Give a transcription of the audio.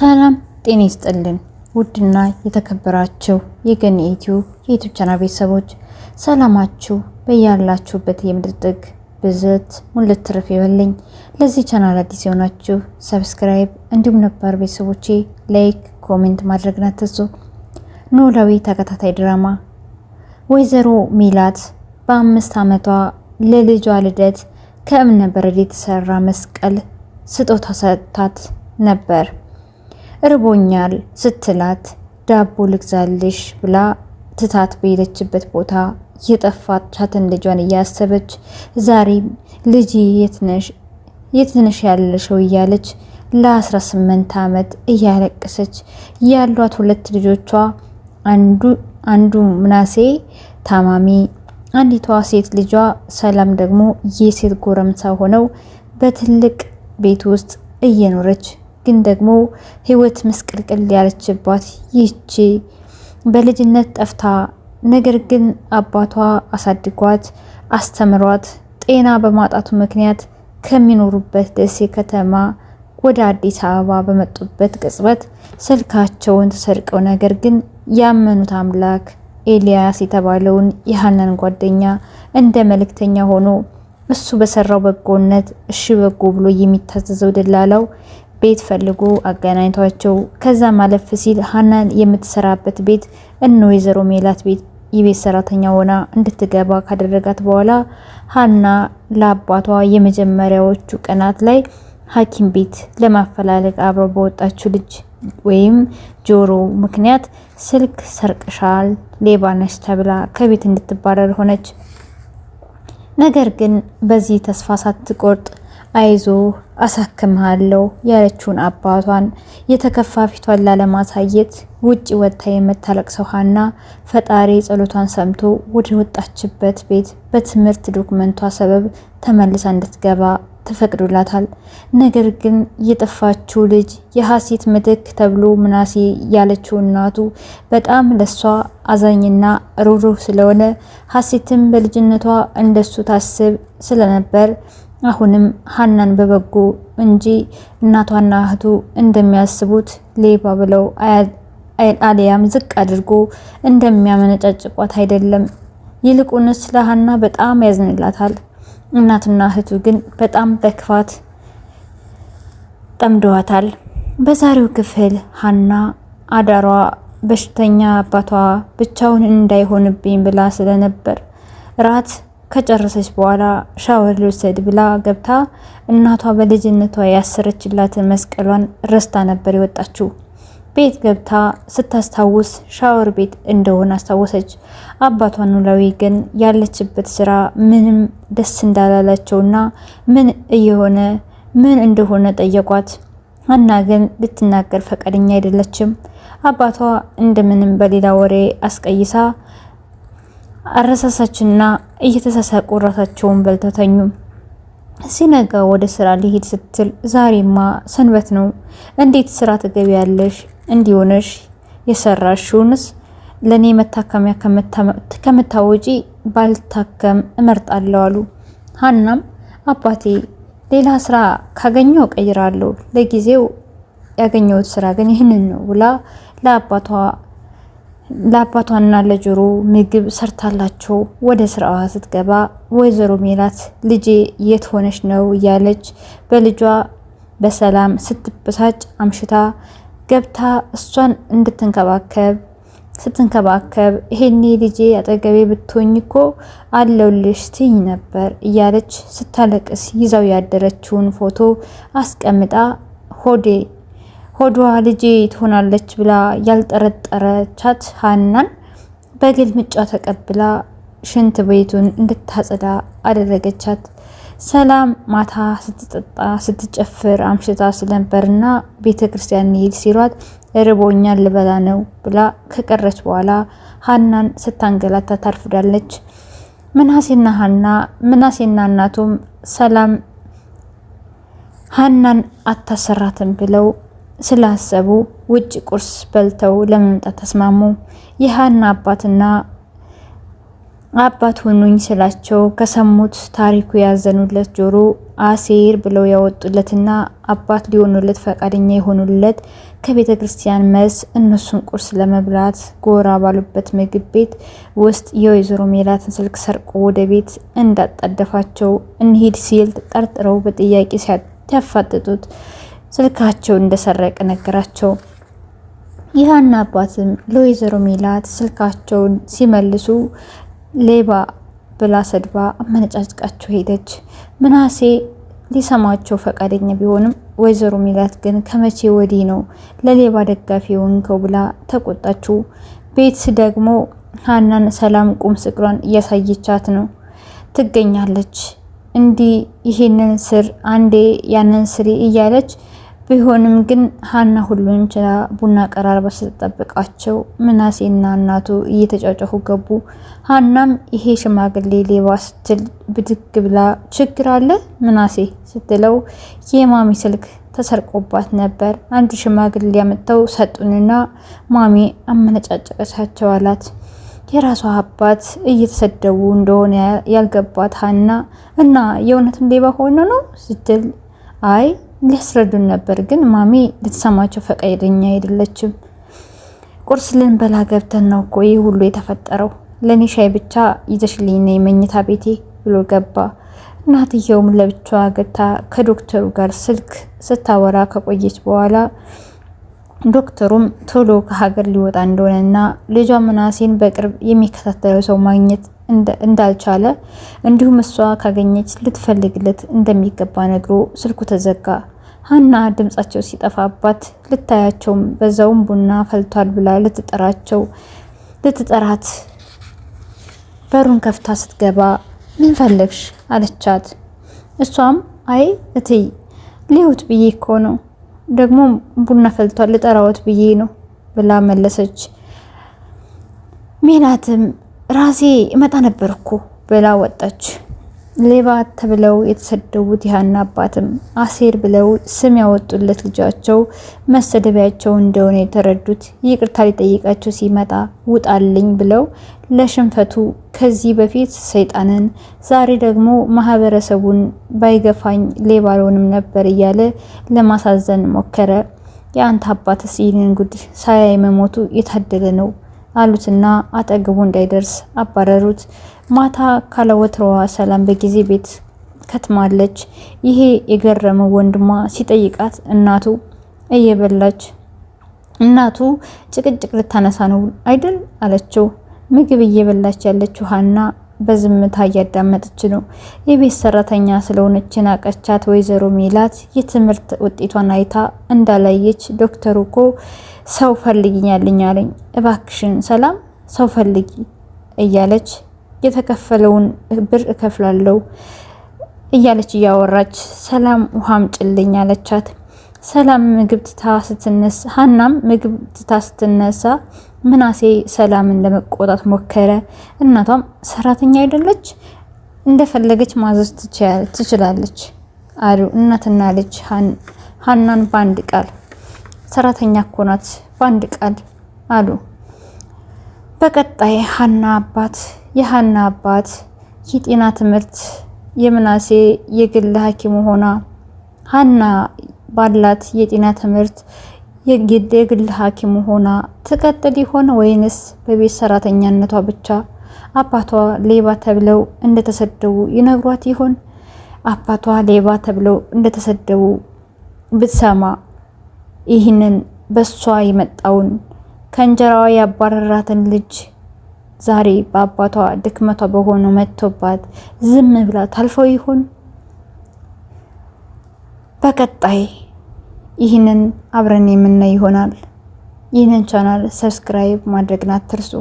ሰላም ጤና ይስጥልን ውድና የተከበራችሁ የገኒ ዩቲዩብ ቻናል ቤተሰቦች ሰላማችሁ በያላችሁበት የምድር ጥግ ብዝት ሙልት ትርፍ ይበልኝ። ለዚህ ቻናል አዲስ የሆናችሁ ሰብስክራይብ እንዲሁም ነባር ቤተሰቦቼ ላይክ ኮሜንት ማድረግና አትርሱ። ኖላዊ ተከታታይ ድራማ ወይዘሮ ሚላት በ5 ዓመቷ ለልጇ ልደት ከእብነ በረድ የተሰራ መስቀል ስጦታ ሰጥታት ነበር። እርቦኛል ስትላት ዳቦ ልግዛልሽ ብላ ትታት በሄደችበት ቦታ የጠፋቻትን ልጇን እያሰበች ዛሬ ልጅ የትነሽ ያለሽው እያለች ለ18 ዓመት እያለቀሰች ያሏት ሁለት ልጆቿ አንዱ ምናሴ ታማሚ፣ አንዲቷ ሴት ልጇ ሰላም ደግሞ የሴት ጎረምሳ ሆነው በትልቅ ቤት ውስጥ እየኖረች ግን ደግሞ ህይወት መስቀልቅል ያለችባት ይቺ በልጅነት ጠፍታ ነገር ግን አባቷ አሳድጓት አስተምሯት ጤና በማጣቱ ምክንያት ከሚኖሩበት ደሴ ከተማ ወደ አዲስ አበባ በመጡበት ቅጽበት ስልካቸውን ተሰርቀው ነገር ግን ያመኑት አምላክ ኤልያስ የተባለውን የሃናን ጓደኛ እንደ መልእክተኛ ሆኖ እሱ በሰራው በጎነት እሺ በጎ ብሎ የሚታዘዘው ደላላው ቤት ፈልጎ አገናኝቷቸው ከዛ ማለፍ ሲል ሃናን የምትሰራበት ቤት ወይዘሮ ሜላት ቤት የቤት ሰራተኛ ሆና እንድትገባ ካደረጋት በኋላ ሃና ለአባቷ የመጀመሪያዎቹ ቀናት ላይ ሐኪም ቤት ለማፈላለግ አብረው በወጣችው ልጅ ወይም ጆሮ ምክንያት ስልክ ሰርቅሻል ሌባ ነሽ ተብላ ከቤት እንድትባረር ሆነች። ነገር ግን በዚህ ተስፋ ሳትቆርጥ አይዞ አሳክምሃለሁ ያለችውን አባቷን የተከፋ ፊቷን ላለማሳየት ውጪ ወጥታ የምታለቅሰው ሃና ፈጣሪ ጸሎቷን ሰምቶ ወደ ወጣችበት ቤት በትምህርት ዶክመንቷ ሰበብ ተመልሳ እንድትገባ ተፈቅዶላታል። ነገር ግን የጠፋችው ልጅ የሐሴት ምትክ ተብሎ ምናሴ ያለችው እናቱ በጣም ለሷ አዛኝና ሩህሩህ ስለሆነ ሐሴትም በልጅነቷ እንደሱ ታስብ ስለነበር አሁንም ሃናን በበጎ እንጂ እናቷና እህቱ እንደሚያስቡት ሌባ ብለው አሊያም ዝቅ አድርጎ እንደሚያመነጫጭቋት አይደለም። ይልቁንስ ለሃና በጣም ያዝንላታል። እናትና እህቱ ግን በጣም በክፋት ጠምደዋታል። በዛሬው ክፍል ሃና አዳሯ በሽተኛ አባቷ ብቻውን እንዳይሆንብኝ ብላ ስለነበር ራት ከጨረሰች በኋላ ሻወር ልውሰድ ብላ ገብታ እናቷ በልጅነቷ ያሰረችላትን መስቀሏን ረስታ ነበር የወጣችው። ቤት ገብታ ስታስታውስ ሻወር ቤት እንደሆነ አስታወሰች። አባቷ ኖላዊ ግን ያለችበት ስራ ምንም ደስ እንዳላላቸውና ምን እንደሆነ ጠየቋት። ሃና ግን ልትናገር ፈቃደኛ አይደለችም። አባቷ እንደምንም በሌላ ወሬ አስቀይሳ አረሳሳችና እየተሳሳቁ ራሳቸውን በልተው ተኙ። ሲነጋ ወደ ስራ ሊሄድ ስትል ዛሬማ ሰንበት ነው፣ እንዴት ስራ ትገቢያለሽ? እንዲሆነሽ የሰራሽውንስ ለኔ መታከሚያ ከምታወጪ ባልታከም እመርጣለሁ አሉ። ሃናም አባቴ ሌላ ስራ ካገኘው ቀይራለሁ፣ ለጊዜው ያገኘሁት ስራ ግን ይህንን ነው ብላ ለአባቷና ለጆሮ ምግብ ሰርታላቸው ወደ ስራዋ ስትገባ ወይዘሮ ሜላት ልጄ የት ሆነሽ ነው እያለች በልጇ በሰላም ስትበሳጭ አምሽታ ገብታ እሷን ስትንከባከብ ይሄኔ ልጄ አጠገቤ ብትሆኝ እኮ አለውልሽ ትኝ ነበር እያለች ስታለቅስ ይዛው ያደረችውን ፎቶ አስቀምጣ ሆዷ ልጄ ትሆናለች ብላ ያልጠረጠረቻት ሃናን በግልምጫ ተቀብላ ሽንት ቤቱን እንድታጸዳ አደረገቻት። ሰላም ማታ ስትጠጣ ስትጨፍር አምሽታ ስለነበርና ቤተክርስቲያን ይል ሲሏት እርቦኛል ልበላ ነው ብላ ከቀረች በኋላ ሃናን ስታንገላታ ታርፍዳለች። ምናሴና እናቱም ሰላም ሃናን አታሰራትም ብለው ስላሰቡ ውጭ ቁርስ በልተው ለመምጣት ተስማሙ። የሃና አባትና አባት ሆኑኝ ስላቸው ከሰሙት ታሪኩ ያዘኑለት ጆሮ አሴር ብለው ያወጡለትና አባት ሊሆኑለት ፈቃደኛ የሆኑለት ከቤተ ክርስቲያን መልስ እነሱን ቁርስ ለመብላት ጎራ ባሉበት ምግብ ቤት ውስጥ የወይዘሮ ሜላትን ስልክ ሰርቆ ወደ ቤት እንዳጣደፋቸው እንሂድ ሲል ጠርጥረው በጥያቄ ሲያፋጥጡት ስልካቸው እንደሰረቀ ነገራቸው። የሀና አባትም ለወይዘሮ ሜላት ስልካቸውን ሲመልሱ ሌባ ብላ ሰድባ አመነጫጭቃቸው ሄደች። ምናሴ ሊሰማቸው ፈቃደኛ ቢሆንም ወይዘሮ ሜላት ግን ከመቼ ወዲህ ነው ለሌባ ደጋፊ የሆንከው ብላ ተቆጣችው። ቤት ደግሞ ሀናን ሰላም ቁም ስቅሏን እያሳየቻት ነው ትገኛለች። እንዲህ ይሄንን ስር አንዴ ያንን ስሪ እያለች ቢሆንም ግን ሀና ሁሉን ችላ ቡና ቀራርባ ስትጠብቃቸው ምናሴና እናቱ እየተጫጫሁ ገቡ። ሀናም ይሄ ሽማግሌ ሌባ ስትል ብድግ ብላ ችግር አለ ምናሴ ስትለው የማሚ ስልክ ተሰርቆባት ነበር፣ አንድ ሽማግሌ ያመጣው ሰጡንና ማሚ አመነጫጨቀቻቸው አላት። የራሷ አባት እየተሰደቡ እንደሆነ ያልገባት ሀና እና የእውነትም ሌባ ሆኖ ነው ስትል አይ ሊያስረዱን ነበር፣ ግን ማሚ ልትሰማቸው ፈቃደኛ አይደለችም። ቁርስ ልንበላ ገብተን ነው እኮ ይህ ሁሉ የተፈጠረው። ለኔ ሻይ ብቻ ይዘሽልኝ ነይ መኝታ ቤቴ ብሎ ገባ። እናትየውም ለብቻዋ ገብታ ከዶክተሩ ጋር ስልክ ስታወራ ከቆየች በኋላ ዶክተሩም ቶሎ ከሀገር ሊወጣ እንደሆነና ልጇ ምናሴን በቅርብ የሚከታተለው ሰው ማግኘት እንዳልቻለ እንዲሁም እሷ ካገኘች ልትፈልግለት እንደሚገባ ነግሮ ስልኩ ተዘጋ። ሀና ድምጻቸው ሲጠፋባት ልታያቸውም በዛውም ቡና ፈልቷል ብላ ልትጠራት በሩን ከፍታ ስትገባ ምን ፈለግሽ አለቻት። እሷም አይ እትይ ሊውት ብዬ እኮ ነው፣ ደግሞ ቡና ፈልቷል ልጠራዎት ብዬ ነው ብላ መለሰች። ሜላትም ራሴ እመጣ ነበርኩ ብላ ወጣች። ሌባ ተብለው የተሰደቡት የሀና አባትም አሴር ብለው ስም ያወጡለት ልጃቸው መሰደቢያቸው እንደሆነ የተረዱት ይቅርታ ሊጠይቃቸው ሲመጣ ውጣልኝ ብለው ለሽንፈቱ ከዚህ በፊት ሰይጣንን ዛሬ ደግሞ ማህበረሰቡን ባይገፋኝ ሌባ አልሆንም ነበር እያለ ለማሳዘን ሞከረ። የአንተ አባትስ ይህንን ጉድ ሳያይ መሞቱ የታደለ ነው አሉትና አጠገቡ እንዳይደርስ አባረሩት። ማታ ካለወትሮዋ ሰላም በጊዜ ቤት ከትማለች። ይሄ የገረመው ወንድሟ ሲጠይቃት እናቱ እየበላች እናቱ ጭቅጭቅ ልታነሳ ነው አይደል አለችው። ምግብ እየበላች ያለችው ሀና በዝምታ እያዳመጠች ነው። የቤት ሰራተኛ ስለሆነች ናቀቻት። ወይዘሮ ሜላት የትምህርት ውጤቷን አይታ እንዳላየች ዶክተሩ እኮ ሰው ፈልጊኛልኝ አለኝ፣ እባክሽን ሰላም ሰው ፈልጊ እያለች የተከፈለውን ብር እከፍላለሁ እያለች እያወራች ሰላም ውሃም ጭልኝ አለቻት። ሰላም ምግብ ትታ ስትነሳ ሀናም ምግብ ትታ ስትነሳ ምናሴ ሰላምን ለመቆጣት ሞከረ። እናቷም ሰራተኛ አይደለች እንደፈለገች ማዘዝ ትችላለች አሉ እናትና ልጅ ሀናን በአንድ ቃል። ሰራተኛ እኮ ናት በአንድ ቃል አሉ። በቀጣይ የሀና አባት የጤና ትምህርት የምናሴ የግል ሐኪም ሆና ሀና ባላት የጤና ትምህርት የግል ሐኪም ሆና ትቀጥል ይሆን ወይንስ በቤት ሰራተኛነቷ ብቻ አባቷ ሌባ ተብለው እንደተሰደቡ ይነግሯት ይሆን? አባቷ ሌባ ተብለው እንደተሰደቡ ብትሰማ ይህንን በሷ የመጣውን ከእንጀራዋ ያባረራትን ልጅ ዛሬ በአባቷ ድክመቷ በሆነው መጥቶባት ዝም ብላ ታልፈው ይሆን? በቀጣይ ይህንን አብረን የምናይ ይሆናል። ይህንን ቻናል ሰብስክራይብ ማድረግን አትርሱ።